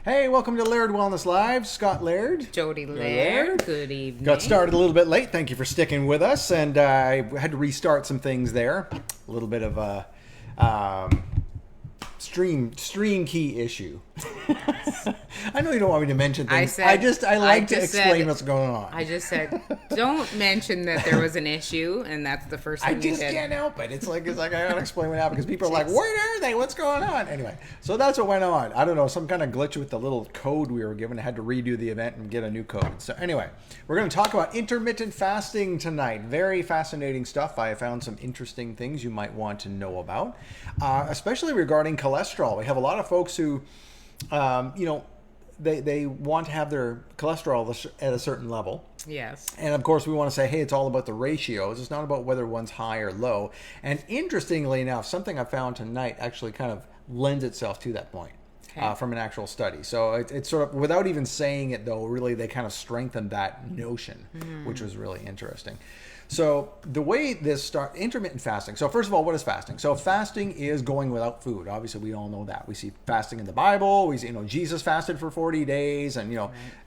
Hey, welcome to Laird Wellness Live. Scott Laird. Jody Laird. Good evening. Got started a little bit late. Thank you for sticking with us. And I had to restart some things there. A little bit of a stream key issue. I know you don't want me to mention things. I like to explain what's going on. I just said, don't mention that there was an issue, and that's the first thing I just can't help it. It's like I gotta explain what happened because people are like, where are they? What's going on? Anyway, so that's what went on. I don't know, some kind of glitch with the little code we were given. I had to redo the event and get a new code. So anyway, we're going to talk about intermittent fasting tonight. Very fascinating stuff. I found some interesting things you might want to know about, especially regarding cholesterol. We have a lot of folks who, they want to have their cholesterol at a certain level. Yes. And of course, we want to say, hey, it's all about the ratios. It's not about whether one's high or low. And interestingly enough, something I found tonight actually kind of lends itself to that point. Okay. From an actual study. So it's sort of, without even saying it though, really they kind of strengthened that notion, which was really interesting. So the way this starts, intermittent fasting. So first of all, what is fasting? So fasting is going without food. Obviously, we all know that. We see fasting in the Bible. We see, Jesus fasted for 40 days. And,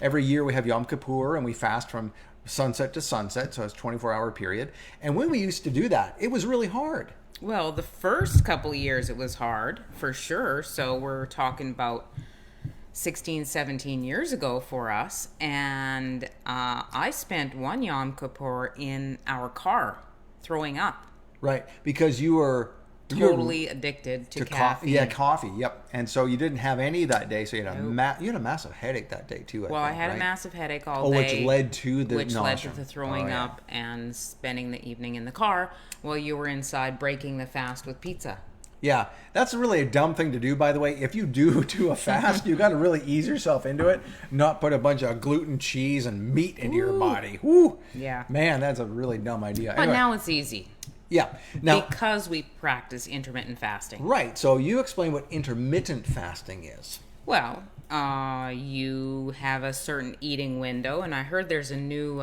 every year we have Yom Kippur and we fast from sunset to sunset. So it's a 24-hour period. And when we used to do that, it was really hard. Well, the first couple of years it was hard, for sure. So we're talking about 16, 17 years ago for us. And I spent one Yom Kippur in our car throwing up. Right, because you were totally addicted to caffeine. Yeah, coffee. Yep. And so you didn't have any that day. So you had a massive headache that day too. I had a massive headache all day. Which led to the throwing up and spending the evening in the car while you were inside breaking the fast with pizza. Yeah, that's really a dumb thing to do, by the way. If you do a fast, you got to really ease yourself into it, not put a bunch of gluten, cheese, and meat into your body. Woo! Yeah. Man, that's a really dumb idea. But now it's easy. Yeah. Now, because we practice intermittent fasting. Right. So you explain what intermittent fasting is. Well, you have a certain eating window, and I heard there's a new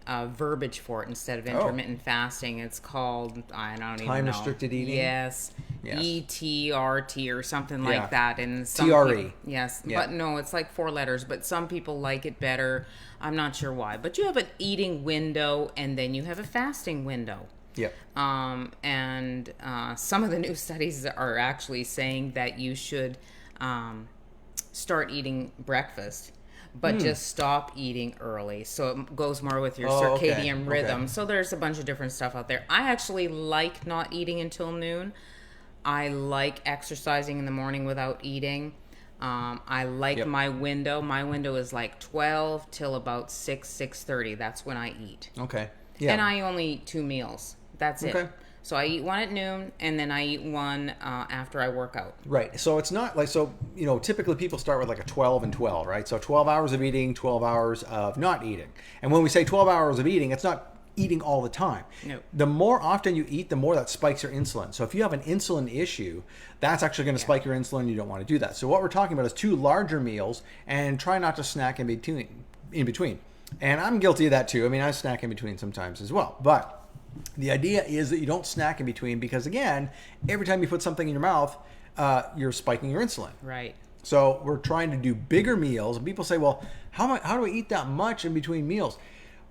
verbiage for it instead of intermittent fasting. It's called, I don't even know. Time restricted eating? Yes. ETRT or something like that. And TRE. Yes. Yeah. But no, it's like 4 letters, but some people like it better. I'm not sure why. But you have an eating window, and then you have a fasting window. Yep. And some of the new studies are actually saying that you should start eating breakfast, but just stop eating early. So it goes more with your circadian rhythm. So there's a bunch of different stuff out there. I actually like not eating until noon. I like exercising in the morning without eating. I like my window. My window is like 12 till about 6:30. That's when I eat. Okay. Yeah. And I only eat 2 meals. That's it. So I eat one at noon, and then I eat one after I work out. Right. So it's not like, typically people start with like a 12 and 12, right? So 12 hours of eating, 12 hours of not eating. And when we say 12 hours of eating, it's not eating all the time. No. The more often you eat, the more that spikes your insulin. So if you have an insulin issue, that's actually going to spike your insulin. You don't want to do that. So what we're talking about is 2 larger meals, and try not to snack in between. And I'm guilty of that too. I mean, I snack in between sometimes as well. But the idea is that you don't snack in between because, again, every time you put something in your mouth, you're spiking your insulin. Right. So we're trying to do bigger meals. And people say, well, how do I eat that much in between meals?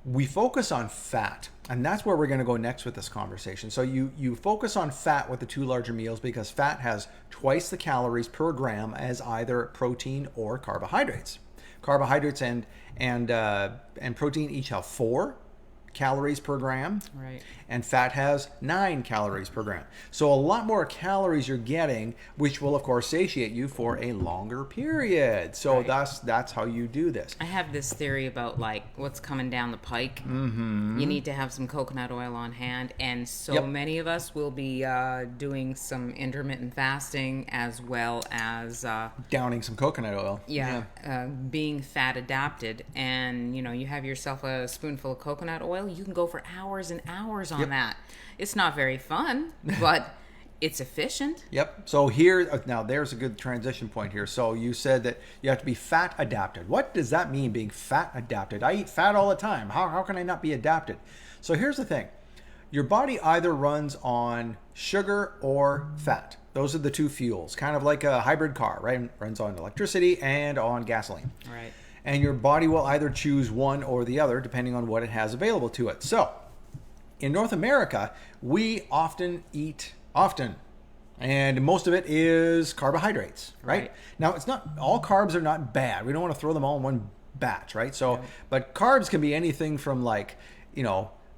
We focus on fat. And that's where we're going to go next with this conversation. So you focus on fat with the 2 larger meals because fat has twice the calories per gram as either protein or carbohydrates. Carbohydrates and protein each have 4 calories per gram, right? And fat has 9 calories per gram. So a lot more calories you're getting, which will of course satiate you for a longer period. So that's how you do this. I have this theory about like what's coming down the pike. Mm-hmm. You need to have some coconut oil on hand, and so many of us will be doing some intermittent fasting as well as downing some coconut oil. Being fat adapted, and you have yourself a spoonful of coconut oil. You can go for hours and hours on that. It's not very fun, but it's efficient. Yep. So here, now there's a good transition point here. So you said that you have to be fat adapted. What does that mean, being fat adapted? I eat fat all the time. How can I not be adapted? So here's the thing. Your body either runs on sugar or fat. Those are the two fuels, kind of like a hybrid car, right? It runs on electricity and on gasoline. Right. And your body will either choose one or the other depending on what it has available to it. So, in North America, we often eat and most of it is carbohydrates, right? Now, it's not all carbs are not bad. We don't want to throw them all in one batch, right? So, but carbs can be anything from like,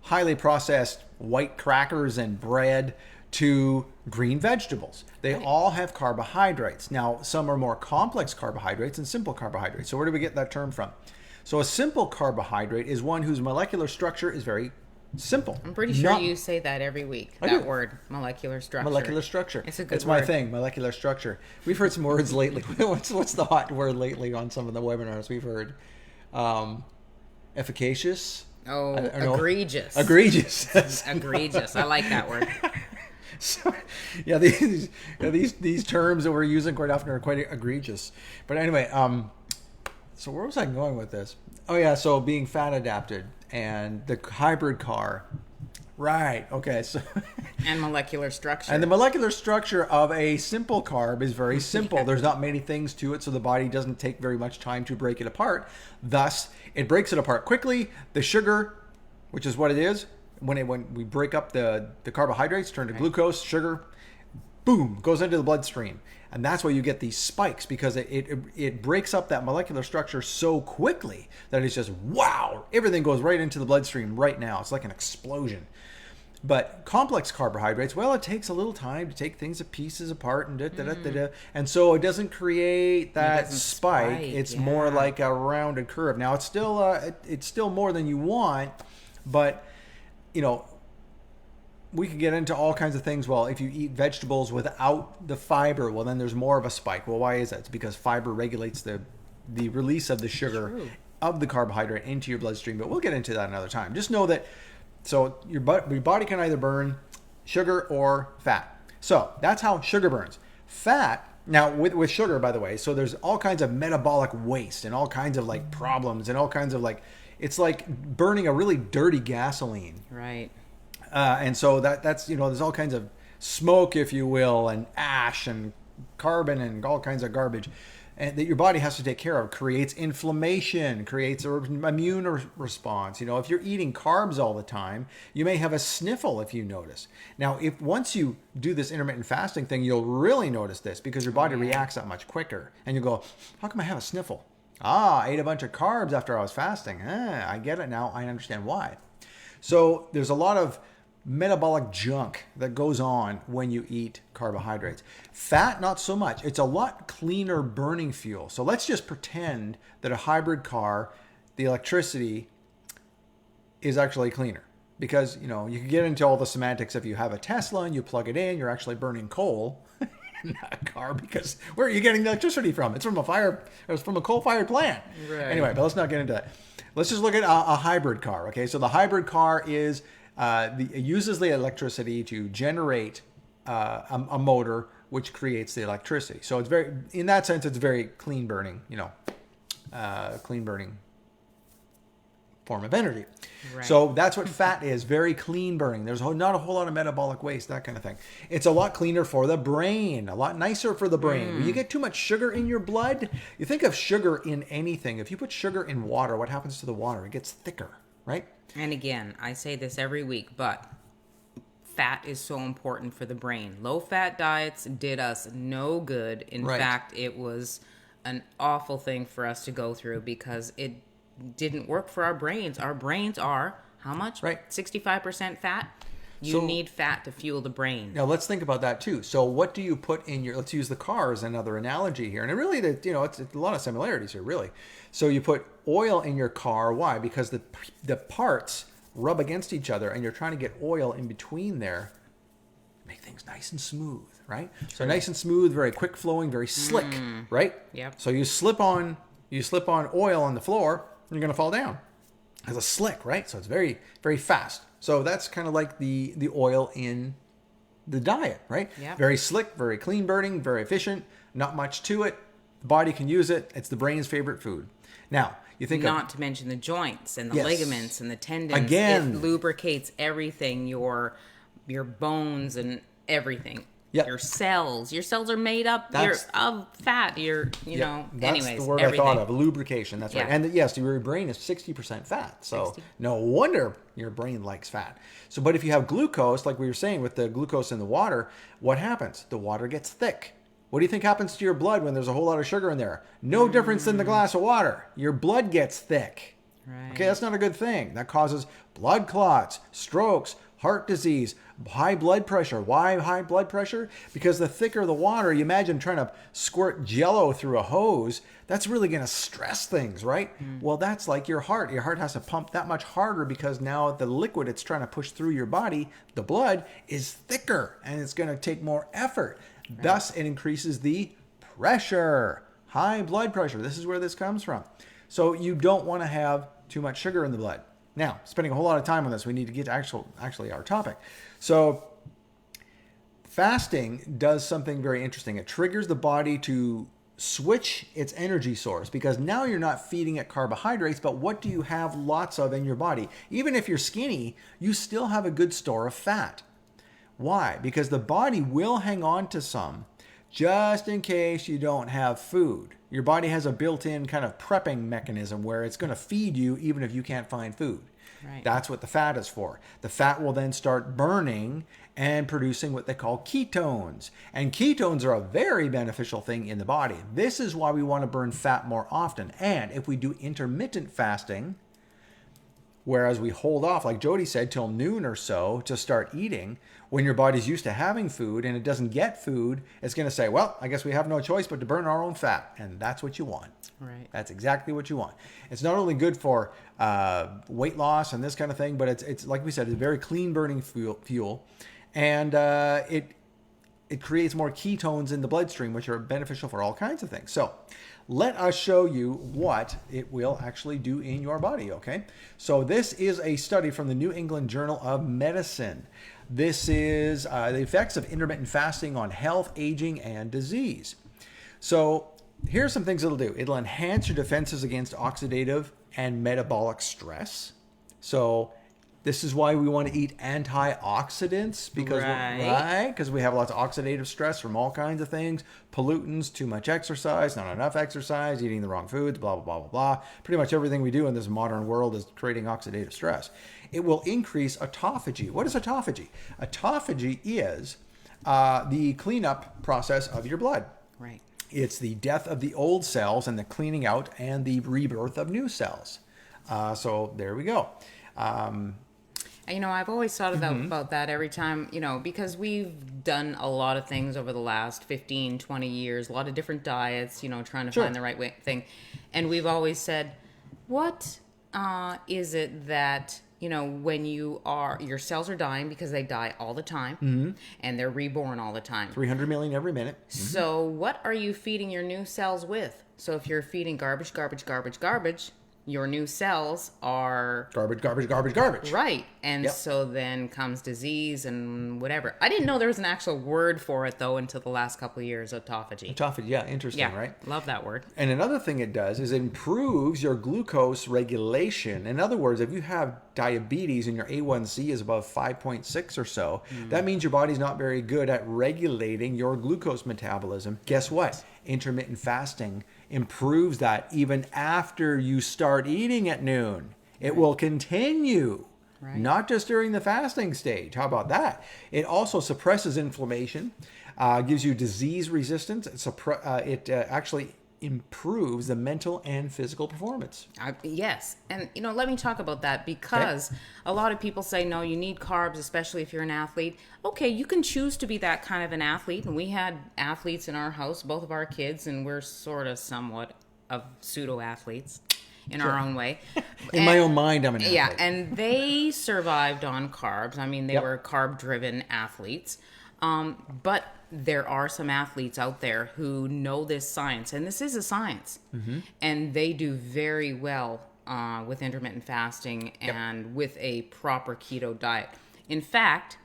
highly processed white crackers and bread to green vegetables. They all have carbohydrates. Now, some are more complex carbohydrates and simple carbohydrates. So where do we get that term from? So a simple carbohydrate is one whose molecular structure is very simple. I'm pretty sure you say that every week. That word, molecular structure. Molecular structure. It's a good It's word. my thing, molecular structure. We've heard some words lately. What's the hot word lately on some of the webinars we've heard? Efficacious. Oh, egregious. Egregious. Egregious. I like that word. So, yeah, these terms that we're using quite often are quite egregious. But anyway, so where was I going with this? Oh yeah, so being fat adapted and the hybrid car. Right. Okay. So and molecular structure. And the molecular structure of a simple carb is very simple. There's not many things to it, so the body doesn't take very much time to break it apart. Thus, it breaks it apart quickly. The sugar, which is what it is, when we break up the carbohydrates, turn to glucose, sugar, boom, goes into the bloodstream. And that's why you get these spikes, because it breaks up that molecular structure so quickly that it's just, wow, everything goes right into the bloodstream right now. It's like an explosion. But complex carbohydrates, well, it takes a little time to take things pieces apart and and so it doesn't create that spike. It's more like a rounded curve. Now it's still more than you want, but we could get into all kinds of things. Well, if you eat vegetables without the fiber, well, then there's more of a spike. Well, why is that? It's because fiber regulates the release of the sugar of the carbohydrate into your bloodstream. But we'll get into that another time. Just know that. So your body can either burn sugar or fat. So that's how sugar burns. Fat, now with sugar, by the way, so there's all kinds of metabolic waste and all kinds of like problems and all kinds of like, it's like burning a really dirty gasoline. Right. And so that's, there's all kinds of smoke, if you will, and ash and carbon and all kinds of garbage and that your body has to take care of. Creates inflammation, creates an immune response. If you're eating carbs all the time, you may have a sniffle if you notice. Now, once you do this intermittent fasting thing, you'll really notice this because your body reacts that much quicker. And you go, how come I have a sniffle? I ate a bunch of carbs after I was fasting. I get it now. I understand why. So there's a lot of metabolic junk that goes on when you eat carbohydrates. Fat, not so much. It's a lot cleaner burning fuel. So let's just pretend that a hybrid car, the electricity is actually cleaner. Because, you can get into all the semantics. If you have a Tesla and you plug it in, you're actually burning coal in that car, because where are you getting the electricity from? It's from a coal-fired plant. Right. Anyway, but let's not get into that. Let's just look at a hybrid car. Okay, so the hybrid car is it uses the electricity to generate a motor, which creates the electricity. So it's in that sense, it's very clean burning, clean burning form of energy. Right. So that's what fat is, very clean burning. There's not a whole lot of metabolic waste, that kind of thing. It's a lot cleaner for the brain, a lot nicer for the brain. When you get too much sugar in your blood, you think of sugar in anything. If you put sugar in water, what happens to the water? It gets thicker, right? And again, I say this every week, but fat is so important for the brain. Low-fat diets did us no good. In fact, it was an awful thing for us to go through because it didn't work for our brains. Our brains are, how much? 65% fat? You need fat to fuel the brain. Now, let's think about that, too. So what do you put in let's use the car as another analogy here. And it really, it's a lot of similarities here, really. So you put oil in your car. Why? Because the parts rub against each other, and you're trying to get oil in between there, make things nice and smooth, right? So nice and smooth, very quick flowing, very slick, right? Yep. So you slip on oil on the floor, and you're going to fall down. It's a slick, right? So it's very, very fast. So that's kind of like the oil in the diet, right? Yep. Very slick, very clean burning, very efficient, not much to it. The body can use it. It's the brain's favorite food. Now, you think not to mention the joints and the ligaments and the tendons. Again, it lubricates everything, your bones and everything. Yep. Your cells are made up of fat. You know, That's anyways, the word everything. I thought of. Lubrication. That's right. Yeah. And yes, your brain is 60% fat. So 60. no wonder your brain likes fat. So, but if you have glucose, like we were saying with the glucose in the water, what happens? The water gets thick. What do you think happens to your blood when there's a whole lot of sugar in there? No difference than the glass of water. Your blood gets thick. Right. Okay, that's not a good thing. That causes blood clots, strokes, heart disease, high blood pressure. Why high blood pressure? Because the thicker the water, you imagine trying to squirt Jell-O through a hose, that's really going to stress things, right? Well, that's like your heart. Your heart has to pump that much harder because now the liquid it's trying to push through your body, the blood, is thicker and it's going to take more effort. Right. Thus, it increases the pressure, high blood pressure. This is where this comes from. So you don't want to have too much sugar in the blood. Now, spending a whole lot of time on this, we need to get to actually our topic. So fasting does something very interesting. It triggers the body to switch its energy source because now you're not feeding it carbohydrates, but what do you have lots of in your body? Even if you're skinny, you still have a good store of fat. Why? Because the body will hang on to some just in case you don't have food. Your body has a built-in kind of prepping mechanism where it's going to feed you even if you can't find food. Right. That's what the fat is for. The fat will then start burning and producing what they call ketones. And ketones are a very beneficial thing in the body. This is why we want to burn fat more often. And if we do intermittent fasting, whereas we hold off, like Jody said, till noon or so to start eating, when your body's used to having food and it doesn't get food, it's going to say, well, I guess we have no choice but to burn our own fat. And that's what you want. Right. That's exactly what you want. It's not only good for weight loss and this kind of thing, but it's like we said, it's very clean burning fuel. And it creates more ketones in the bloodstream, which are beneficial for all kinds of things. So let us show you what it will actually do in your body, okay? So this is a study from the New England Journal of Medicine. This is the effects of intermittent fasting on health, aging, and disease. So here's some things it'll do. It'll enhance your defenses against oxidative and metabolic stress. So this is why we want to eat antioxidants because because we have lots of oxidative stress from all kinds of things, pollutants, too much exercise, not enough exercise, eating the wrong foods, blah, blah, blah, blah, blah. Pretty much everything we do in this modern world is creating oxidative stress. It will increase autophagy. What is autophagy? Autophagy is the cleanup process of your blood. Right. It's the death of the old cells and the cleaning out and the rebirth of new cells. So there we go. I've always thought about that every time, because we've done a lot of things over the last 15, 20 years, a lot of different diets, trying to find the right thing. And we've always said, what is it that, when your cells are dying because they die all the time and they're reborn all the time. 300 million every minute. So what are you feeding your new cells with? So if you're feeding garbage, your new cells are garbage. Right. And so then comes disease and whatever. I didn't know there was an actual word for it, though, until the last couple of years, autophagy. Autophagy, yeah, interesting, right? Love that word. And another thing it does is it improves your glucose regulation. In other words, if you have diabetes and your A1C is above 5.6 or so, that means your body's not very good at regulating your glucose metabolism. Guess what? Intermittent fasting improves that even after you start eating at noon. It will continue, not just during the fasting stage. How about that? It also suppresses inflammation, gives you disease resistance. It actually improves the mental and physical performance. Yes. And, let me talk about that because a lot of people say, no, you need carbs, especially if you're an athlete. Okay, you can choose to be that kind of an athlete. And we had athletes in our house, both of our kids, and we're sort of somewhat of pseudo-athletes in our own way. In my own mind, I'm an athlete. Yeah, and they survived on carbs. I mean, they were carb-driven athletes. But there are some athletes out there who know this science, and this is a science, and they do very well with intermittent fasting and with a proper keto diet. In fact,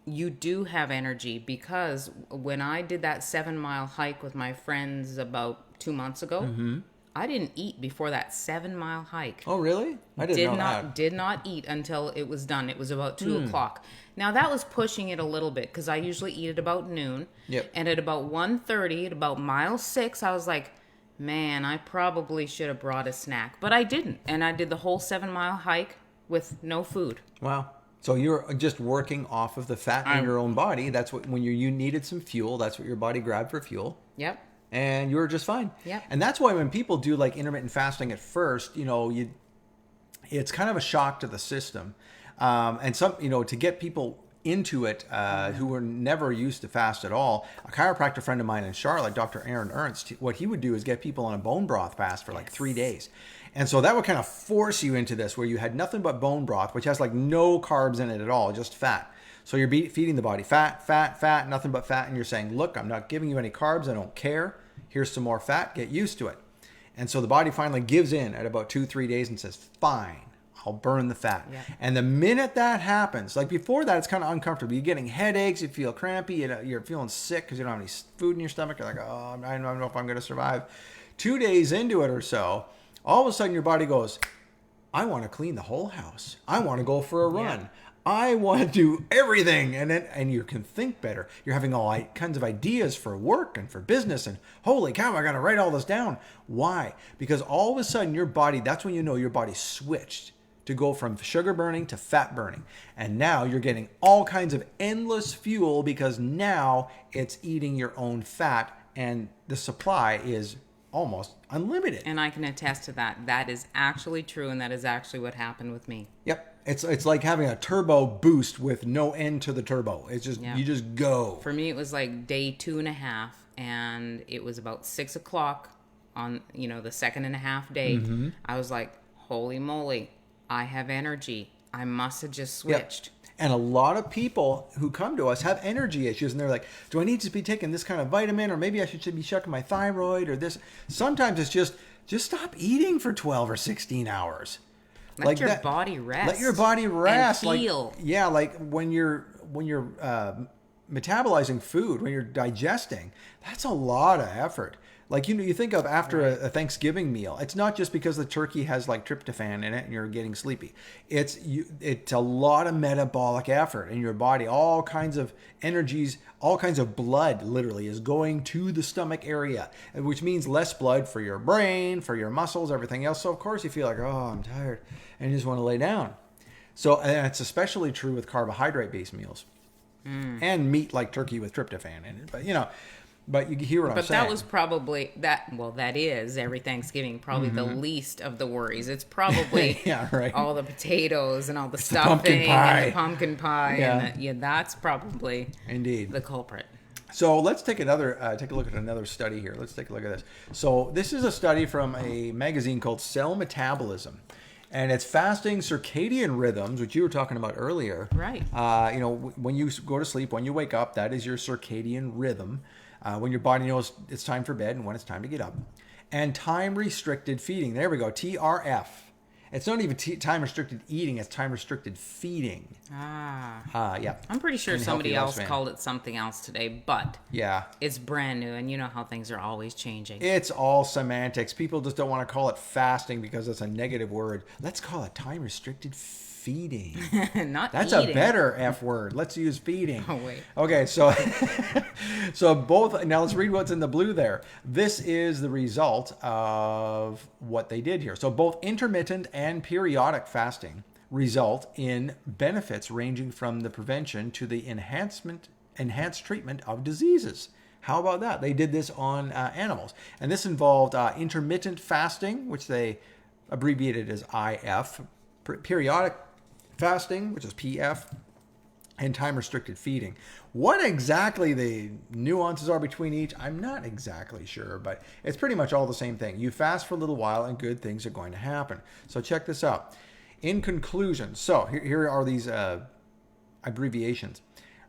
you do have energy because when I did that 7-mile hike with my friends about 2 months ago, I didn't eat before that 7-mile hike. Oh, really? I didn't know that. Did not eat until it was done. It was about 2 o'clock. Now that was pushing it a little bit because I usually eat at about noon. Yep. And at about 1:30, at about mile 6, I was like, man, I probably should have brought a snack, but I didn't. And I did the whole 7-mile hike with no food. Wow. So you're just working off of the fat in your own body. That's what, when you needed some fuel, that's what your body grabbed for fuel. Yep. And you were just fine. Yep. And that's why when people do like intermittent fasting at first, it's kind of a shock to the system. And to get people into it who were never used to fast at all. A chiropractor friend of mine in Charlotte, Dr. Aaron Ernst, what he would do is get people on a bone broth fast for like 3 days. And so that would kind of force you into this where you had nothing but bone broth, which has like no carbs in it at all, just fat. So you're feeding the body fat, nothing but fat. And you're saying, look, I'm not giving you any carbs. I don't care. Here's some more fat. Get used to it. And so the body finally gives in at about 2-3 days and says, fine, I'll burn the fat. Yeah. And the minute that happens, like before that, it's kind of uncomfortable. You're getting headaches. You feel crampy. You're feeling sick because you don't have any food in your stomach. You're like, oh, I don't know if I'm going to survive. 2 days into it or so, all of a sudden your body goes, I want to clean the whole house. I want to go for a run. Yeah. I want to do everything. And you can think better. You're having all kinds of ideas for work and for business. And holy cow, I got to write all this down. Why? Because all of a sudden your body, that's when you know your body switched to go from sugar burning to fat burning. And now you're getting all kinds of endless fuel because now it's eating your own fat and the supply is almost unlimited. And I can attest to that. That is actually true, and that is actually what happened with me. Yep. It's like having a turbo boost with no end to the turbo. It's just, You just go. For me, it was like day 2.5, and it was about 6 o'clock on, the second and a half day. Mm-hmm. I was like, holy moly, I have energy. I must have just switched. Yep. And a lot of people who come to us have energy issues, and they're like, do I need to be taking this kind of vitamin, or maybe I should be checking my thyroid, or this? Sometimes it's just stop eating for 12 or 16 hours. Let your body rest. Let your body rest. And heal. Like when you're metabolizing food, when you're digesting, that's a lot of effort. Like, you think of after a Thanksgiving meal, it's not just because the turkey has like tryptophan in it and you're getting sleepy. It's a lot of metabolic effort in your body. All kinds of energies, all kinds of blood literally is going to the stomach area, which means less blood for your brain, for your muscles, everything else. So of course you feel like, oh, I'm tired, and you just want to lay down. So, and it's especially true with carbohydrate-based meals and meat like turkey with tryptophan in it. But you hear what I'm saying. But that was probably that is every Thanksgiving probably the least of the worries. It's probably all the potatoes and all the stuffing and the pumpkin pie. And that's probably indeed the culprit. So let's take a look at another study here. Let's take a look at this. So this is a study from a magazine called Cell Metabolism. And it's fasting circadian rhythms, which you were talking about earlier. Right. When you go to sleep, when you wake up, that is your circadian rhythm. When your body knows it's time for bed and when it's time to get up. And time-restricted feeding. There we go, TRF. It's not even time-restricted eating, it's time-restricted feeding. Yeah. I'm pretty sure somebody else called it something else today, but it's brand new, and you know how things are always changing. It's all semantics. People just don't want to call it fasting because it's a negative word. Let's call it time-restricted feeding. That's eating. A better F word. Let's use feeding. Oh, wait. Okay, so both, now let's read what's in the blue there. This is the result of what they did here. So both intermittent and periodic fasting result in benefits ranging from the prevention to the enhanced treatment of diseases. How about that? They did this on animals. And this involved intermittent fasting, which they abbreviated as IF, periodic fasting, which is PF, and time-restricted feeding. What exactly the nuances are between each, I'm not exactly sure, but it's pretty much all the same thing. You fast for a little while and good things are going to happen. So check this out. In conclusion, so here are these abbreviations.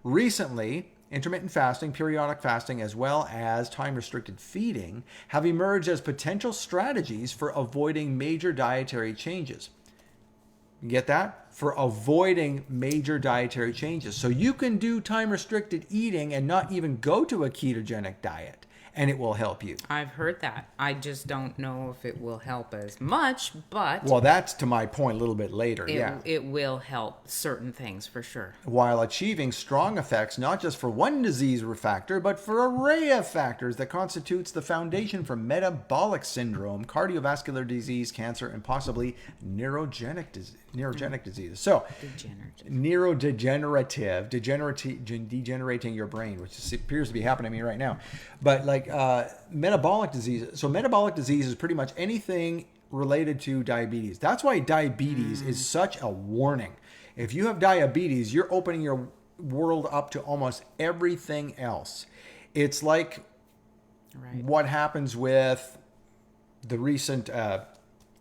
Recently, intermittent fasting, periodic fasting, as well as time-restricted feeding have emerged as potential strategies for avoiding major dietary changes. You get that? For avoiding major dietary changes. So you can do time-restricted eating and not even go to a ketogenic diet and it will help you. I've heard that. I just don't know if it will help as much, but Well, that's to my point a little bit later. it will help certain things for sure. While achieving strong effects not just for one disease factor, but for an array of factors that constitutes the foundation for metabolic syndrome, cardiovascular disease, cancer, and possibly neurogenic disease. So, degenerating your brain, which appears to be happening to me right now. But like metabolic disease. So metabolic disease is pretty much anything related to diabetes. That's why diabetes is such a warning. If you have diabetes, you're opening your world up to almost everything else. It's like what happens with the recent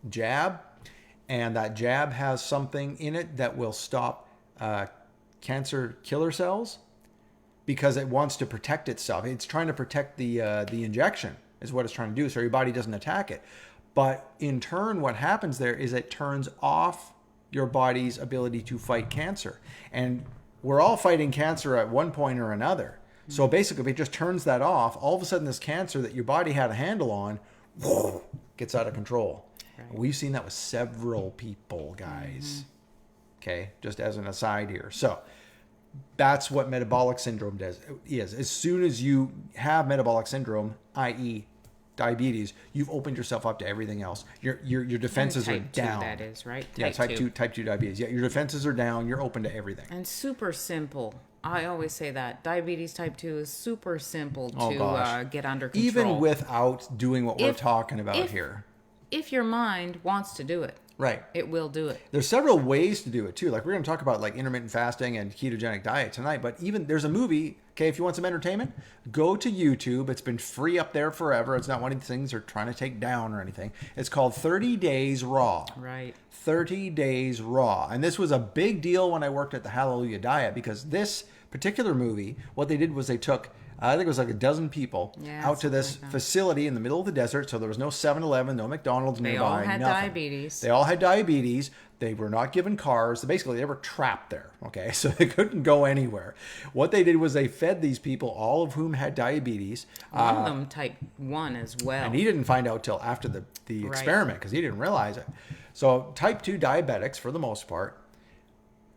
jab, and that jab has something in it that will stop cancer killer cells because it wants to protect itself. It's trying to protect the injection is what it's trying to do, so your body doesn't attack it. But in turn, what happens there is it turns off your body's ability to fight cancer. And we're all fighting cancer at one point or another. So basically, if it just turns that off, all of a sudden this cancer that your body had a handle on, whoa, gets out of control. Right. We've seen that with several people, guys. Okay, just as an aside here. So that's what metabolic syndrome is. As soon as you have metabolic syndrome, i.e. diabetes, you've opened yourself up to everything else. Your defenses are down. That is right. Type 2 diabetes. Yeah, your defenses are down. You're open to everything. And super simple. I always say that diabetes type 2 is super simple to get under control. Even without doing what we're talking about here. If your mind wants to do it. Right. It will do it. There's several ways to do it too. Like we're going to talk about like intermittent fasting and ketogenic diet tonight, but even there's a movie, okay, if you want some entertainment, go to YouTube. It's been free up there forever. It's not one of the things they're trying to take down or anything. It's called 30 Days Raw. Right. 30 Days Raw. And this was a big deal when I worked at the Hallelujah Diet because this particular movie, what they did was they took I think it was like a dozen people out to this facility in the middle of the desert. So there was no 7-Eleven, no McDonald's nearby. They all had nothing. diabetes. They all had diabetes. They were not given cars. Basically, they were trapped there. Okay, so they couldn't go anywhere. What they did was they fed these people, all of whom had diabetes. One of them type 1 as well. And he didn't find out till after the experiment because he didn't realize it. So type 2 diabetics, for the most part,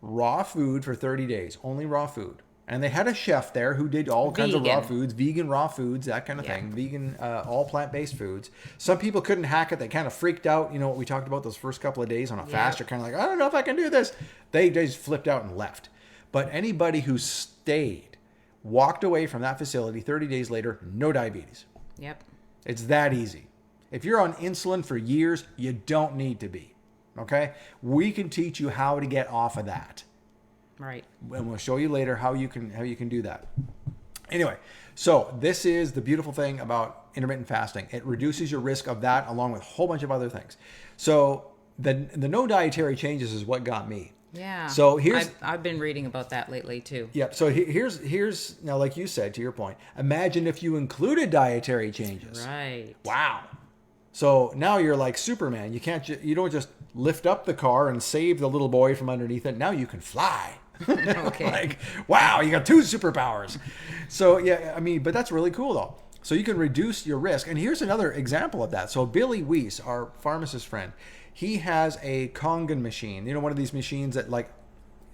raw food for 30 days, only raw food. And they had a chef there who did all kinds of raw foods, vegan raw foods, that kind of thing, vegan, all plant-based foods. Some people couldn't hack it. They kind of freaked out. You know what we talked about those first couple of days on a fast? You're kind of like, I don't know if I can do this. They just flipped out and left. But anybody who stayed, walked away from that facility 30 days later, no diabetes. Yep. It's that easy. If you're on insulin for years, you don't need to be. Okay? We can teach you how to get off of that. Right. And we'll show you later how you can do that. Anyway, so this is the beautiful thing about intermittent fasting. It reduces your risk of that along with a whole bunch of other things. So the no dietary changes is what got me. Yeah. So here's I've been reading about that lately too. Yeah. So here's now, like you said, to your point, imagine if you included dietary changes. Right. Wow. So now you're like Superman. You don't just lift up the car and save the little boy from underneath it. Now you can fly. Okay. Like, wow, you got 2 superpowers. So yeah, I mean, but that's really cool though. So you can reduce your risk. And here's another example of that. So Billy Weiss, our pharmacist friend, he has a Kangen machine. You know, one of these machines that like,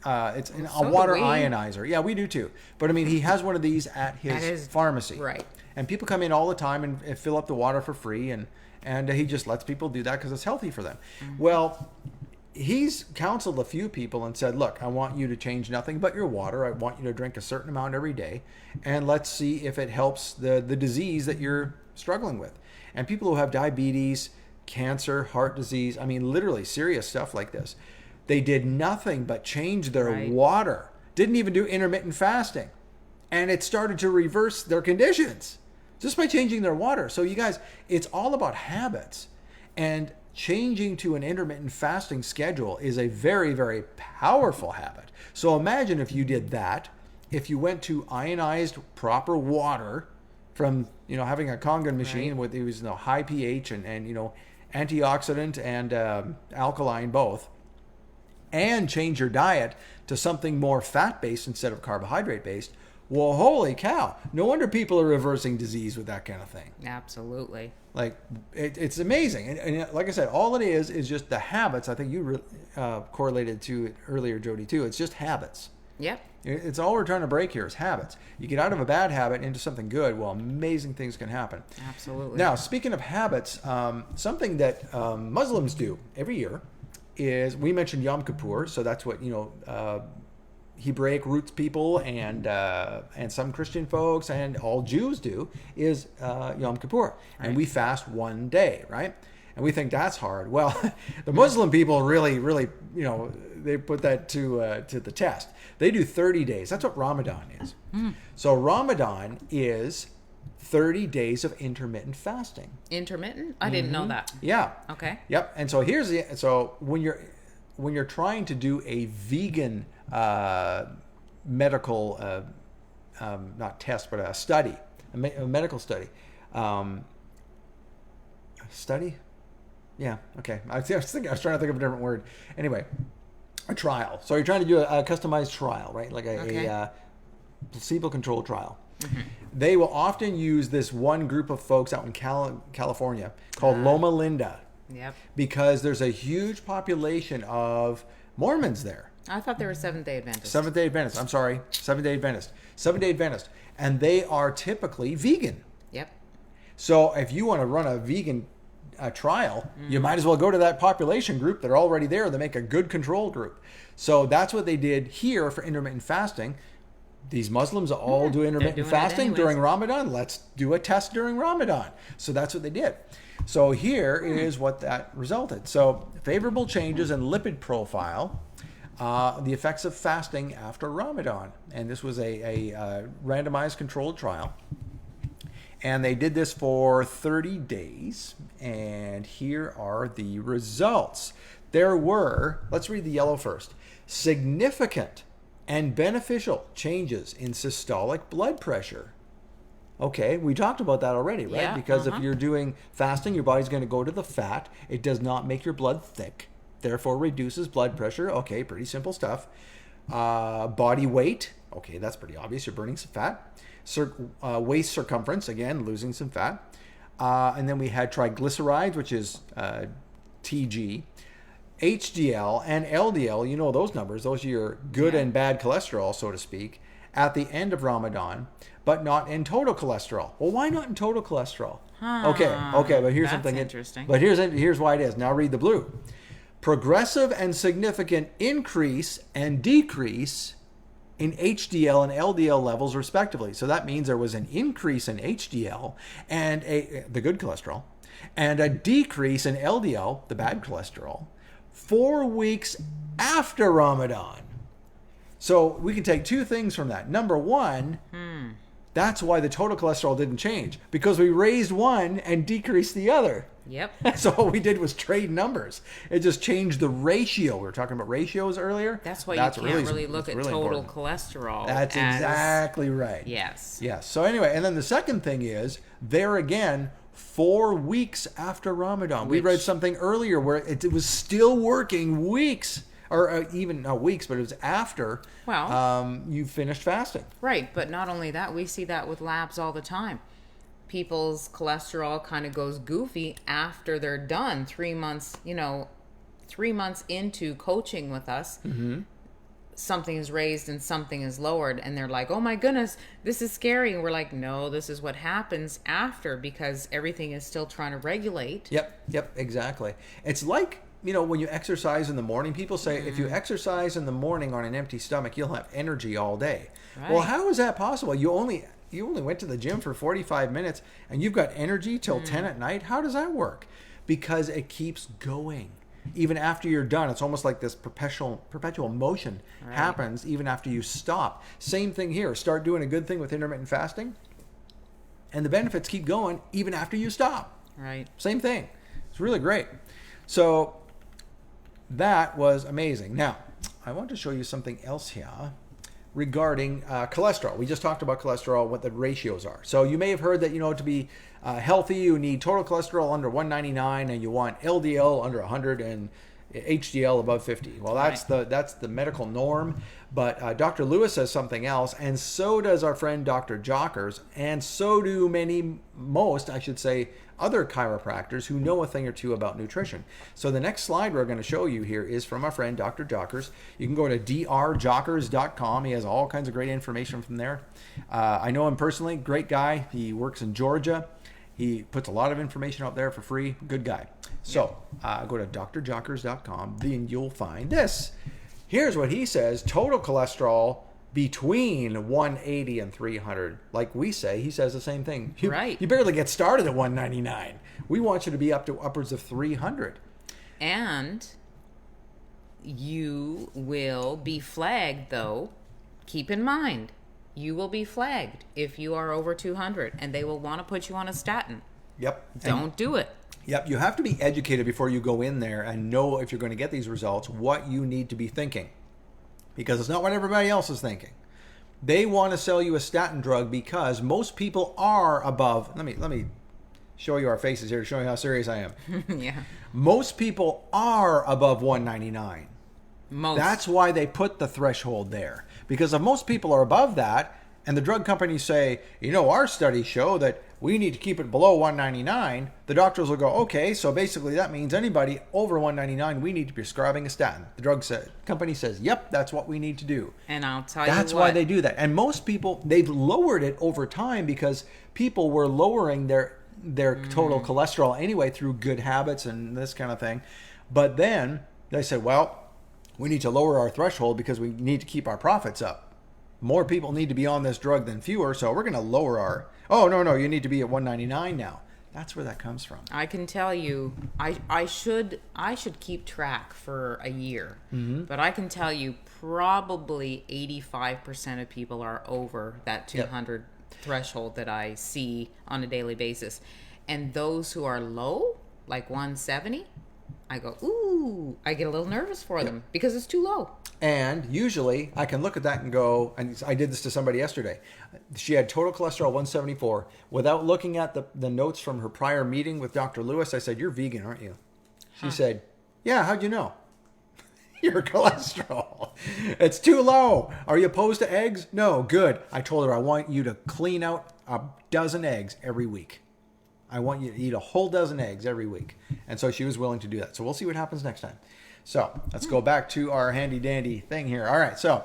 it's a water ionizer. Yeah, we do too. But I mean, he has one of these at his pharmacy. Right. And people come in all the time and fill up the water for free. And he just lets people do that because it's healthy for them. Mm-hmm. Well, he's counseled a few people and said, look, I want you to change nothing but your water. I want you to drink a certain amount every day. And let's see if it helps the disease that you're struggling with. And people who have diabetes, cancer, heart disease, I mean, literally serious stuff like this, they did nothing but change their water. Didn't even do intermittent fasting. And it started to reverse their conditions just by changing their water. So you guys, it's all about habits. And changing to an intermittent fasting schedule is a very, very powerful habit. So imagine if you did that, if you went to ionized proper water from, having a Kangen machine with it was high pH and antioxidant and alkaline both, and change your diet to something more fat-based instead of carbohydrate-based, Well, holy cow. No wonder people are reversing disease with that kind of thing. Absolutely. Like, it's amazing. And like I said, all it is just the habits. I think you correlated to it earlier, Jody, too. It's just habits. Yep. It's all we're trying to break here is habits. You get out of a bad habit into something good, well, amazing things can happen. Absolutely. Now, speaking of habits, something that Muslims do every year is, we mentioned Yom Kippur, so that's what, Hebraic roots people and some Christian folks and all Jews do is Yom Kippur. Right. And we fast one day, right? And we think that's hard. Well, the Muslim people really, they put that to the test. They do 30 days. That's what Ramadan is. So Ramadan is 30 days of intermittent fasting. Intermittent? I didn't know that. Yeah. Okay. Yep. And so so when you're trying to do a vegan medical not test, but a study, a medical study. Study? Yeah, okay. I was trying to think of a different word. Anyway, a trial. So you're trying to do a customized trial, right? Like a placebo-controlled trial. Mm-hmm. They will often use this one group of folks out in California called Loma Linda. Yep. Because there's a huge population of Mormons there. I thought they were Seventh-day Adventists. Seventh-day Adventists. I'm sorry. Seventh-day Adventist. Seventh-day Adventist. And they are typically vegan. Yep. So if you want to run a vegan trial, you might as well go to that population group that are already there. They make a good control group. So that's what they did here for intermittent fasting. These Muslims all do intermittent fasting during Ramadan. Let's do a test during Ramadan. So that's what they did. So here is what that resulted. So favorable changes in lipid profile, the effects of fasting after Ramadan. And this was a randomized controlled trial. And they did this for 30 days. And here are the results. There were, let's read the yellow first, significant and beneficial changes in systolic blood pressure. Okay, we talked about that already, right? Yeah, because if you're doing fasting, your body's going to go to the fat. It does not make your blood thick, therefore reduces blood pressure. Okay, pretty simple stuff. Body weight. Okay, that's pretty obvious. You're burning some fat. Waist circumference, again, losing some fat. And then we had triglycerides, which is TG. HDL and LDL, you know those numbers. Those are your good and bad cholesterol, so to speak, at the end of Ramadan, but not in total cholesterol. Well, why not in total cholesterol? Okay, but here's something interesting. But here's why it is. Now read the blue. Progressive and significant increase and decrease in HDL and LDL levels, respectively. So that means there was an increase in HDL and the good cholesterol, and a decrease in LDL, the bad cholesterol, 4 weeks after Ramadan. So we can take two things from that. Number one, that's why the total cholesterol didn't change, because we raised one and decreased the other. Yep. So all we did was trade numbers. It just changed the ratio. We were talking about ratios earlier. That's why you can't really look at total cholesterol. That's exactly right. Yes. Yes. So anyway, and then the second thing is, there again, 4 weeks after Ramadan. We read something earlier where it was still working weeks, or even not weeks, but it was after you finished fasting. Right, but not only that, we see that with labs all the time. People's cholesterol kind of goes goofy after they're done. 3 months, 3 months into coaching with us, something is raised and something is lowered, and they're like, oh my goodness, this is scary. And we're like, no, this is what happens after, because everything is still trying to regulate. Yep, exactly. It's like, when you exercise in the morning, people say if you exercise in the morning on an empty stomach, you'll have energy all day. Right. Well, how is that possible? You only went to the gym for 45 minutes and you've got energy till 10 at night. How does that work? Because it keeps going. Even after you're done, it's almost like this perpetual motion happens even after you stop. Same thing here. Start doing a good thing with intermittent fasting, and the benefits keep going even after you stop. Right. Same thing. It's really great. So that was amazing. Now, I want to show you something else here regarding cholesterol. We just talked about cholesterol, what the ratios are. So you may have heard that, to be healthy, you need total cholesterol under 199, and you want LDL under 100, and HDL above 50. Well, that's the medical norm. But Dr. Lewis says something else, and so does our friend Dr. Jockers, and so do most, I should say, other chiropractors who know a thing or two about nutrition. So the next slide we're going to show you here is from our friend Dr. Jockers. You can go to drjockers.com. He has all kinds of great information from there. I know him personally, great guy. He works in Georgia. He puts a lot of information out there for free. Good guy. So go to drjockers.com, then you'll find this. Here's what he says: total cholesterol between 180 and 300. Like we say, he says the same thing. You barely get started at 199. We want you to be up to upwards of 300. And you will be flagged, though. Keep in mind, you will be flagged if you are over 200, and they will want to put you on a statin. Yep. Don't do it. Yep, you have to be educated before you go in there and know, if you're going to get these results, what you need to be thinking. Because it's not what everybody else is thinking. They want to sell you a statin drug because most people are above. Let me show you our faces here to show you how serious I am. Yeah. Most people are above 199. That's why they put the threshold there. Because if most people are above that, and the drug companies say, our studies show that we need to keep it below 199, the doctors will go, okay, so basically that means anybody over 199, we need to be prescribing a statin. The company says, yep, that's what we need to do. And I'll tell you That's why they do that. And most people, they've lowered it over time because people were lowering their total cholesterol anyway through good habits and this kind of thing. But then they said, well, we need to lower our threshold because we need to keep our profits up. More people need to be on this drug than fewer, so we're going to lower our... Oh, no, you need to be at 199 now. That's where that comes from. I can tell you, I should keep track for a year, but I can tell you probably 85% of people are over that 200 threshold that I see on a daily basis. And those who are low, like 170, I go, ooh, I get a little nervous for them because it's too low. And usually I can look at that and go, and I did this to somebody yesterday. She had total cholesterol 174. Without looking at the notes from her prior meeting with Dr. Lewis, I said, you're vegan, aren't you? She said, yeah, how'd you know? Your cholesterol. It's too low. Are you opposed to eggs? No, good. I told her I want you to clean out a dozen eggs every week. I want you to eat a whole dozen eggs every week. And so she was willing to do that. So we'll see what happens next time. So let's go back to our handy dandy thing here. All right. So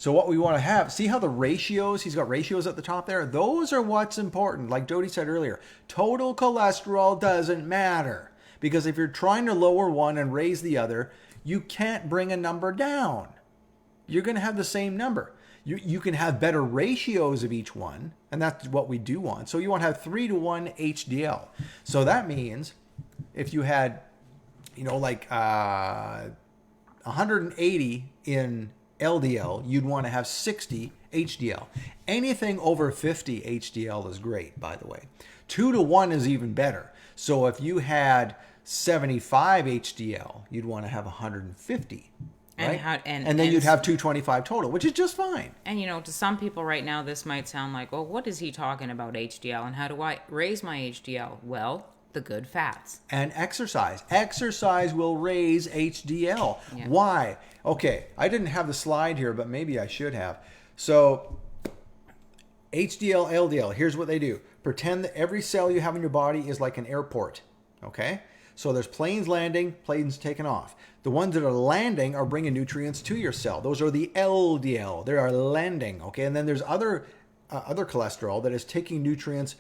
what we want to have, see how the ratios, he's got ratios at the top there. Those are what's important. Like Jody said earlier, total cholesterol doesn't matter because if you're trying to lower one and raise the other, you can't bring a number down. You're going to have the same number. You can have better ratios of each one, and that's what we do want. So you want to have 3-to-1 HDL. So that means if you had, 180 in LDL, you'd want to have 60 HDL. Anything over 50 HDL is great, by the way. 2-to-1 is even better. So if you had 75 HDL, you'd want to have 150. Right? And then you'd have 225 total, which is just fine. And, to some people right now, this might sound like, well, what is he talking about HDL? And how do I raise my HDL? Well, the good fats. And exercise. Exercise will raise HDL. Yeah. Why? Okay, I didn't have the slide here, but maybe I should have. So HDL, LDL, here's what they do. Pretend that every cell you have in your body is like an airport, okay? So there's planes landing, planes taking off. The ones that are landing are bringing nutrients to your cell. Those are the LDL. They are landing, okay? And then there's other cholesterol that is taking nutrients,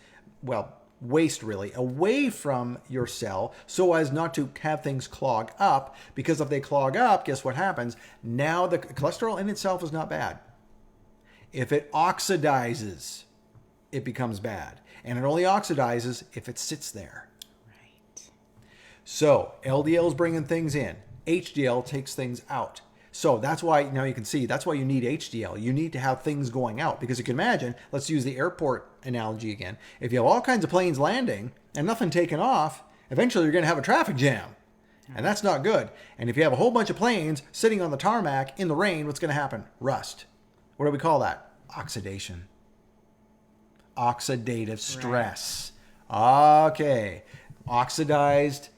waste really, away from your cell so as not to have things clog up. Because if they clog up, guess what happens? Now the cholesterol in itself is not bad. If it oxidizes, it becomes bad. And it only oxidizes if it sits there. So LDL is bringing things in. HDL takes things out. So that's why, now you can see, that's why you need HDL. You need to have things going out. Because you can imagine, let's use the airport analogy again. If you have all kinds of planes landing and nothing taking off, eventually you're going to have a traffic jam. And that's not good. And if you have a whole bunch of planes sitting on the tarmac in the rain, what's going to happen? Rust. What do we call that? Oxidation. Oxidative stress. Right. Okay. Oxidized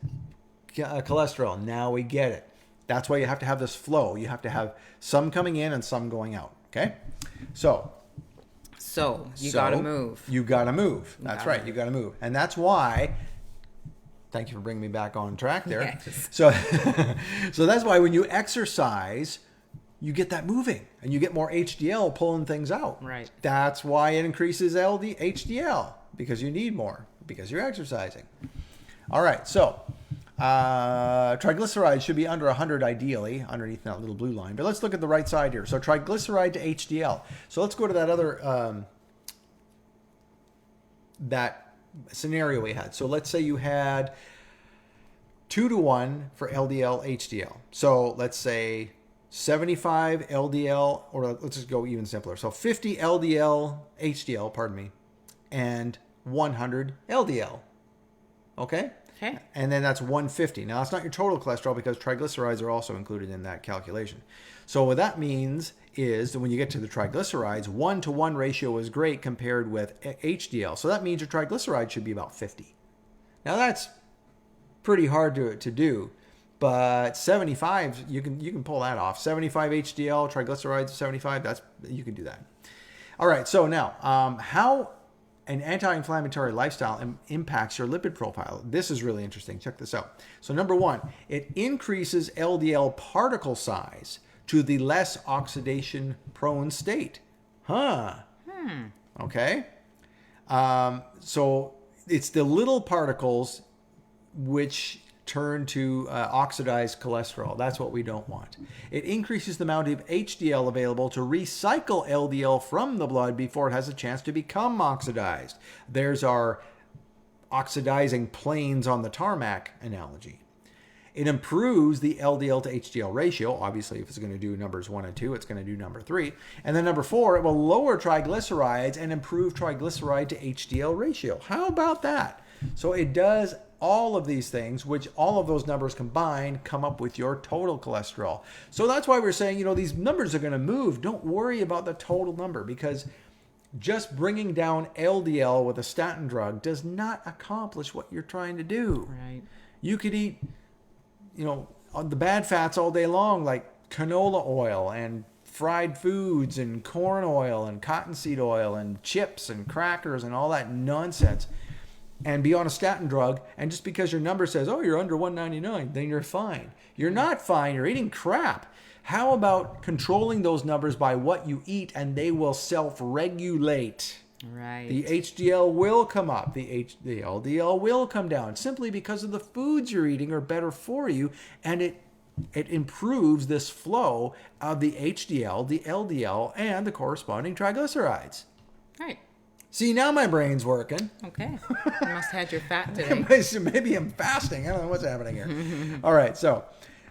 cholesterol. Now we get it. That's why you have to have this flow. You have to have some coming in and some going out. Okay? So you got to move. You got to move. That's right. You got to move. And that's why, thank you for bringing me back on track there. Yes. So, so that's why when you exercise, you get that moving and you get more HDL pulling things out. Right. That's why it increases HDL, because you need more, because you're exercising. All right. So triglycerides should be under 100 ideally, underneath that little blue line. But let's look at the right side here. So triglyceride to HDL. So let's go to that other that scenario we had. So let's say you had 2-to-1 for LDL HDL. So let's say 75 LDL, or let's just go even simpler. So 50 LDL HDL, pardon me, and 100 LDL. Okay? Okay. And then that's 150. Now, it's not your total cholesterol because triglycerides are also included in that calculation. So what that means is that when you get to the triglycerides, 1-to-1 ratio is great compared with HDL. So that means your triglycerides should be about 50. Now, that's pretty hard to do, but 75, you can pull that off. 75 HDL, triglycerides 75, you can do that. All right, so now, how an anti-inflammatory lifestyle impacts your lipid profile. This is really interesting. Check this out. So number one, it increases LDL particle size to the less oxidation-prone state. Okay. So it's the little particles which turn to oxidized cholesterol. That's what we don't want. It increases the amount of HDL available to recycle LDL from the blood before it has a chance to become oxidized. There's our oxidizing planes on the tarmac analogy. It improves the LDL to HDL ratio. Obviously, if it's going to do numbers 1 and 2, it's going to do number 3. And then number 4, it will lower triglycerides and improve triglyceride to HDL ratio. How about that? So it does all of these things, which all of those numbers combined come up with your total cholesterol. So that's why we're saying, these numbers are going to move. Don't worry about the total number, because just bringing down LDL with a statin drug does not accomplish what you're trying to do. Right. You could eat, the bad fats all day long, like canola oil and fried foods and corn oil and cottonseed oil and chips and crackers and all that nonsense, and be on a statin drug, and just because your number says, oh, you're under 199, then you're fine. You're not fine. You're eating crap. How about controlling those numbers by what you eat, and they will self-regulate? Right. The HDL will come up. The LDL will come down simply because of the foods you're eating are better for you, and it improves this flow of the HDL, the LDL, and the corresponding triglycerides. Right. See, now my brain's working. Okay. You must have had your fat today. Maybe I'm fasting. I don't know what's happening here. All right. So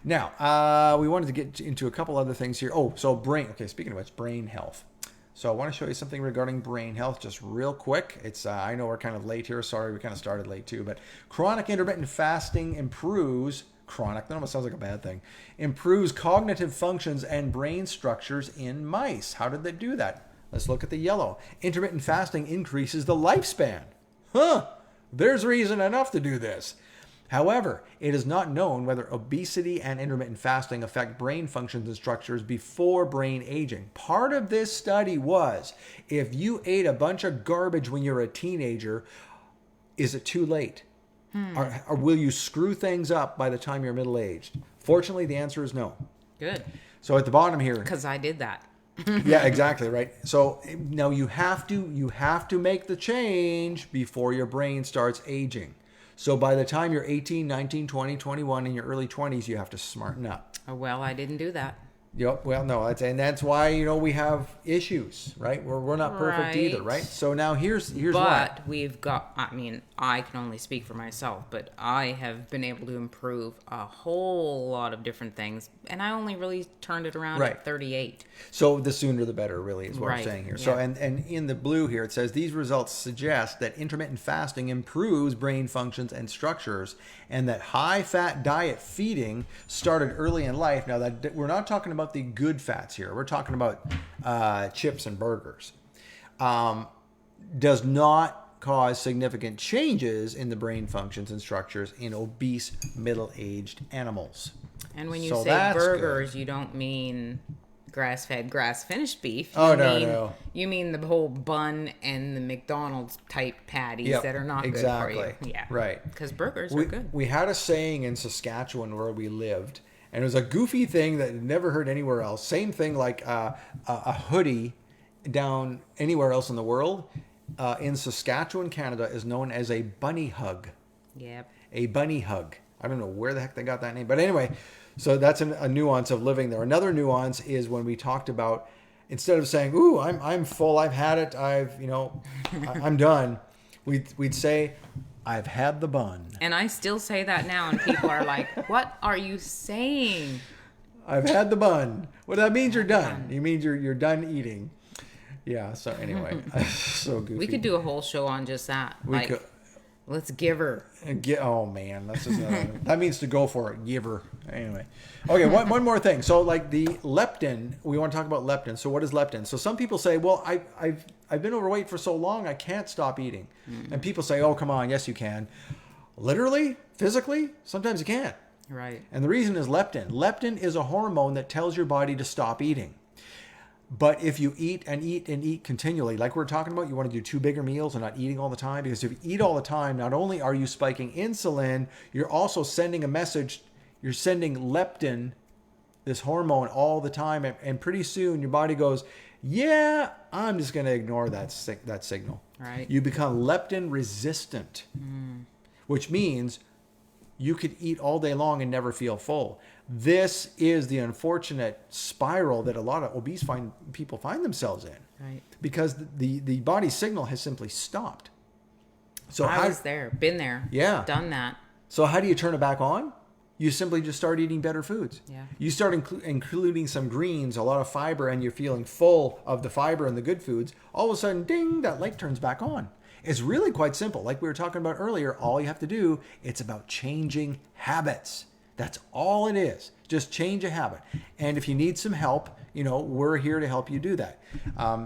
now we wanted to get into a couple other things here. Oh, so brain. Okay. Speaking of which, brain health. So I want to show you something regarding brain health just real quick. It's I know we're kind of late here. Sorry, we kind of started late too. But chronic intermittent fasting improves chronic. That almost sounds like a bad thing. Improves cognitive functions and brain structures in mice. How did they do that? Let's look at the yellow. Intermittent fasting increases the lifespan. There's reason enough to do this. However, it is not known whether obesity and intermittent fasting affect brain functions and structures before brain aging. Part of this study was, if you ate a bunch of garbage when you're a teenager, is it too late? Or will you screw things up by the time you're middle-aged? Fortunately, the answer is no. Good. So at the bottom here... Because I did that. Yeah, exactly, right? So now you have to make the change before your brain starts aging. So by the time you're 18, 19, 20, 21, in your early 20s, you have to smarten up. Oh, well, I didn't do that. Yep. Well, no, that's why we have issues, right? We're not perfect either, right? So now here's why. But we've got. I mean, I can only speak for myself, but I have been able to improve a whole lot of different things, and I only really turned it around at 38. So the sooner the better, really, is what I'm saying here. Yeah. So and in the blue here it says these results suggest that intermittent fasting improves brain functions and structures, and that high-fat diet feeding started early in life. Now that we're not talking about the good fats here. We're talking about chips and burgers. Does not cause significant changes in the brain functions and structures in obese middle-aged animals. And when you So say that's burgers, good. you don't mean grass-fed, grass-finished beef. Oh, no. You mean the whole bun and the McDonald's type patties that are not exactly. good for you. Yeah. Right. Because burgers are good. We had a saying in Saskatchewan where we lived, and it was a goofy thing that I'd never heard anywhere else. Same thing like a hoodie down anywhere else in the world. In Saskatchewan, Canada, is known as a bunny hug. Yep. A bunny hug. I don't know where the heck they got that name. But anyway, so that's a nuance of living there. Another nuance is when we talked about, instead of saying, ooh, I'm full, I've had it, I'm done, we'd say, I've had the bun. And I still say that now, and people are like, what are you saying? I've had the bun. Well, that means you're done. It means you're done eating. Yeah, so anyway, so goofy. We could do a whole show on just that. Let's give her. Oh man, that's just that means to go for it. Give her. Anyway, okay. One more thing. So like the leptin, we want to talk about leptin. So what is leptin? So some people say, well, I've been overweight for so long, I can't stop eating. Mm-hmm. And people say, oh come on, yes you can. Literally, physically, sometimes you can't. Right. And the reason is leptin. Leptin is a hormone that tells your body to stop eating. But if you eat and eat and eat continually, like we're talking about, you want to do 2 bigger meals and not eating all the time. Because if you eat all the time, not only are you spiking insulin, you're also sending a message. You're sending leptin, this hormone, all the time. And pretty soon your body goes, yeah, I'm just going to ignore that signal. Right. You become leptin resistant, which means you could eat all day long and never feel full. This is the unfortunate spiral that a lot of obese people find themselves in. Right. Because the body signal has simply stopped. So I was there, been there, yeah, done that. So how do you turn it back on? You simply just start eating better foods. Yeah. You start including some greens, a lot of fiber, and you're feeling full of the fiber and the good foods. All of a sudden, ding, that light turns back on. It's really quite simple. Like we were talking about earlier, all you have to do, it's about changing habits. That's all it is. Just change a habit. And if you need some help, we're here to help you do that.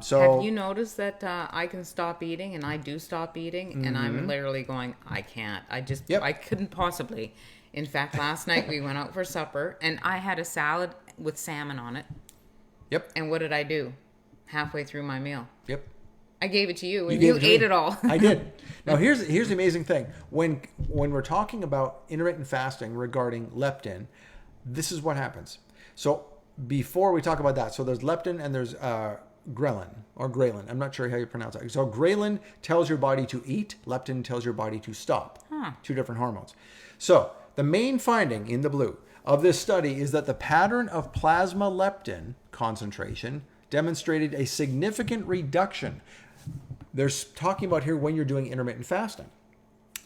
So have you noticed that I can stop eating, and I do stop eating, and I'm literally going, I can't. I couldn't possibly. In fact, last night we went out for supper, and I had a salad with salmon on it. Yep. And what did I do? Halfway through my meal. Yep. I gave it to you, and you ate it all. I did. Now, here's the amazing thing. When we're talking about intermittent fasting regarding leptin, this is what happens. So before we talk about that, so there's leptin and there's ghrelin or ghrelin. I'm not sure how you pronounce it. So ghrelin tells your body to eat. Leptin tells your body to stop. Two different hormones. So the main finding in the blue of this study is that the pattern of plasma leptin concentration demonstrated a significant reduction. They're talking about here when you're doing intermittent fasting.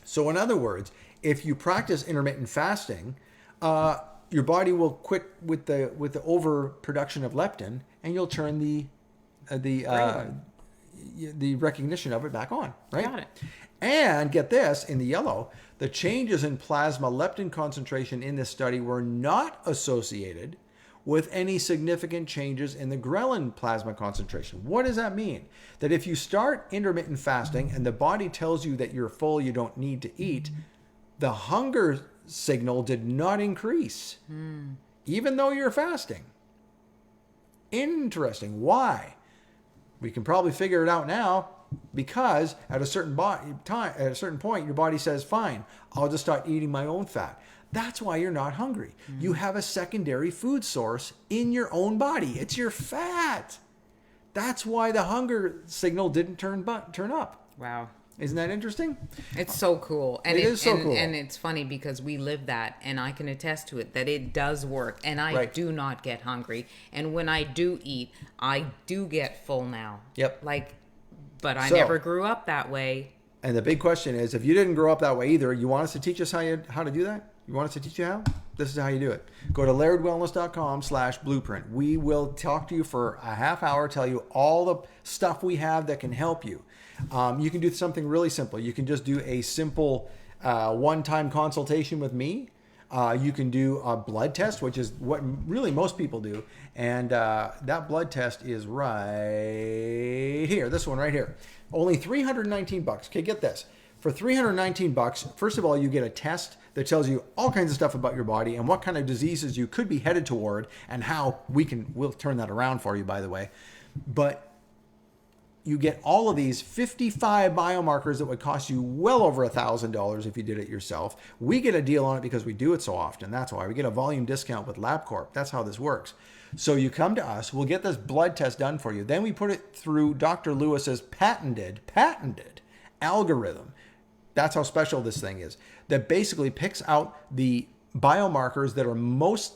So in other words, if you practice intermittent fasting, your body will quit with the overproduction of leptin, and you'll turn the recognition of it back on. Right? Got it. And get this, in the yellow, the changes in plasma leptin concentration in this study were not associated with any significant changes in the ghrelin plasma concentration. What does that mean? That if you start intermittent fasting and the body tells you that you're full, you don't need to eat, the hunger signal did not increase, even though you're fasting. Interesting. Why? We can probably figure it out now, because at a certain point, your body says, fine, I'll just start eating my own fat. That's why you're not hungry. You have a secondary food source in your own body. It's your fat. That's why the hunger signal didn't turn up. Wow. Isn't that interesting? It's so cool. And it is so cool. And it's funny because we live that, and I can attest to it, that it does work. And I do not get hungry. And when I do eat, I do get full now. Yep. But I never grew up that way. And the big question is, if you didn't grow up that way either, you want us to teach us how to do that? You want us to teach you how? This is how you do it. Go to lairdwellness.com/blueprint. We will talk to you for a half hour, tell you all the stuff we have that can help you. You can do something really simple. You can just do a simple one-time consultation with me. You can do a blood test, which is what really most people do. And that blood test is right right here, this one right here, only $319. Okay, get this. For $319, first of all, you get a test that tells you all kinds of stuff about your body and what kind of diseases you could be headed toward and how we'll turn that around for you, by the way. But you get all of these 55 biomarkers that would cost you well over $1,000 if you did it yourself. We get a deal on it because we do it so often. That's why we get a volume discount with LabCorp. That's how this works. So you come to us, we'll get this blood test done for you. Then we put it through Dr. Lewis's patented algorithm. That's how special this thing is. That basically picks out the biomarkers that are most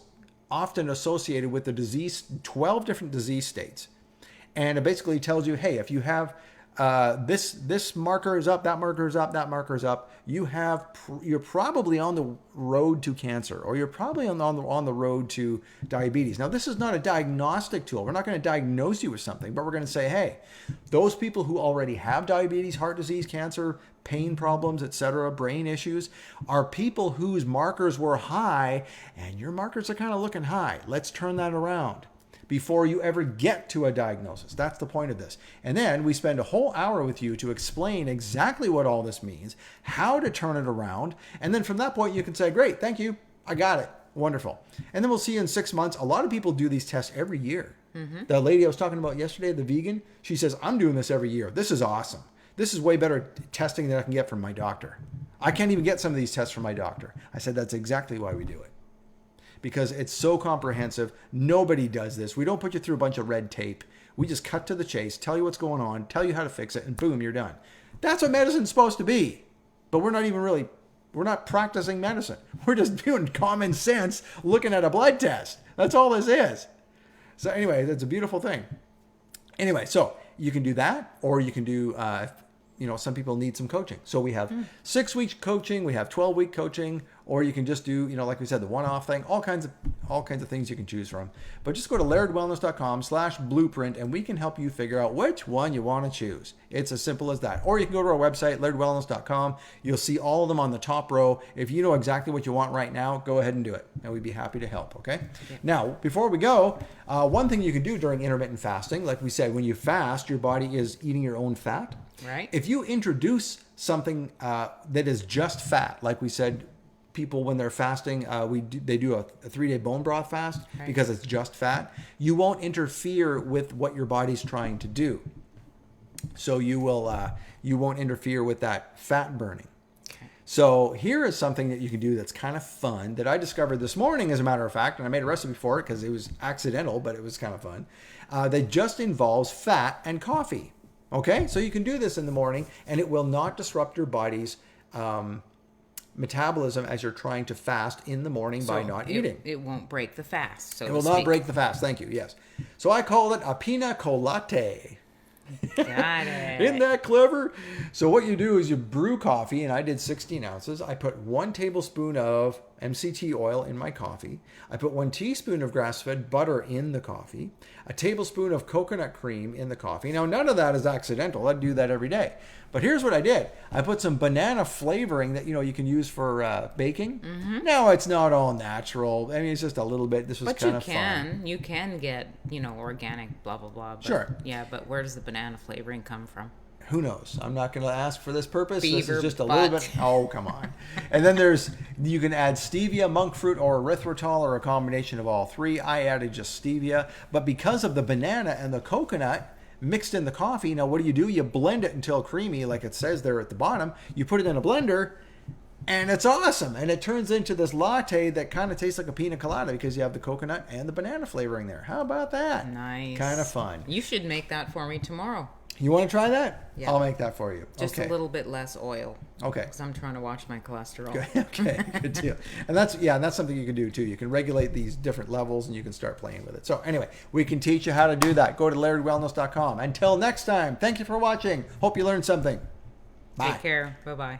often associated with the disease, 12 different disease states. And it basically tells you, hey, if you have this marker is up, that marker is up, that marker is up, you're probably on the road to cancer, or you're probably on the road to diabetes. Now, this is not a diagnostic tool. We're not going to diagnose you with something, but we're going to say, hey, those people who already have diabetes, heart disease, cancer, pain problems, etc., brain issues, are people whose markers were high, and your markers are kind of looking high. Let's turn that around before you ever get to a diagnosis. That's the point of this. And then we spend a whole hour with you to explain exactly what all this means, how to turn it around. And then from that point, you can say, great, thank you. I got it. Wonderful. And then we'll see you in 6 months. A lot of people do these tests every year. Mm-hmm. The lady I was talking about yesterday, the vegan, she says, I'm doing this every year. This is awesome. This is way better testing than I can get from my doctor. I can't even get some of these tests from my doctor. I said, that's exactly why we do it. Because it's so comprehensive. Nobody does this. We don't put you through a bunch of red tape. We just cut to the chase, tell you what's going on, tell you how to fix it, and boom, you're done. That's what medicine's supposed to be. But we're not practicing medicine. We're just doing common sense, looking at a blood test. That's all this is. So anyway, that's a beautiful thing. Anyway, so you can do that, or you can do, some people need some coaching. So we have 6-week coaching, we have 12-week coaching, or you can just do, like we said, the one-off thing, all kinds of things you can choose from. But just go to lairdwellness.com/blueprint, and we can help you figure out which one you want to choose. It's as simple as that. Or you can go to our website, lairdwellness.com. You'll see all of them on the top row. If you know exactly what you want right now, go ahead and do it, and we'd be happy to help, okay? Yeah. Now, before we go, one thing you can do during intermittent fasting, like we said, when you fast, your body is eating your own fat. Right. If you introduce something that is just fat, like we said, people when they're fasting, they do a 3-day bone broth fast, right, because it's just fat. You won't interfere with what your body's trying to do. So you won't interfere with that fat burning. Okay. So here is something that you can do that's kind of fun that I discovered this morning, as a matter of fact, and I made a recipe for it because it was accidental, but it was kind of fun. That just involves fat and coffee. Okay, so you can do this in the morning, and it will not disrupt your body's metabolism as you're trying to fast in the morning by not eating. It won't break the fast. So it will not break the fast. Thank you. Yes. So I call it a pina colada. Got it. Isn't that clever? So what you do is you brew coffee, and I did 16 ounces. I put 1 tablespoon of MCT oil in my coffee. I put 1 teaspoon of grass-fed butter in the coffee, a tablespoon of coconut cream in the coffee. Now, none of that is accidental. I do that every day. But here's what I did. I put some banana flavoring that, you can use for baking. Mm-hmm. No, it's not all natural. I mean, it's just a little bit. This was kind of fun. You can get, organic, blah, blah, blah. But, sure. Yeah, but where does the banana flavoring come from? Who knows? I'm not going to ask for this purpose. Beaver this is just a butt. little bit. Oh, come on. And then you can add stevia, monk fruit, or erythritol, or a combination of all three. I added just stevia. But because of the banana and the coconut mixed in the coffee, now what do? You blend it until creamy, like it says there at the bottom. You put it in a blender, and it's awesome. And it turns into this latte that kind of tastes like a pina colada because you have the coconut and the banana flavoring there. How about that? Nice. Kind of fun. You should make that for me tomorrow. You want to try that? Yeah. I'll make that for you. Just a little bit less oil. Okay. Because I'm trying to watch my cholesterol. Okay, good deal. And that's something you can do too. You can regulate these different levels, and you can start playing with it. So anyway, we can teach you how to do that. Go to lairdwellness.com. Until next time, thank you for watching. Hope you learned something. Bye. Take care. Bye-bye.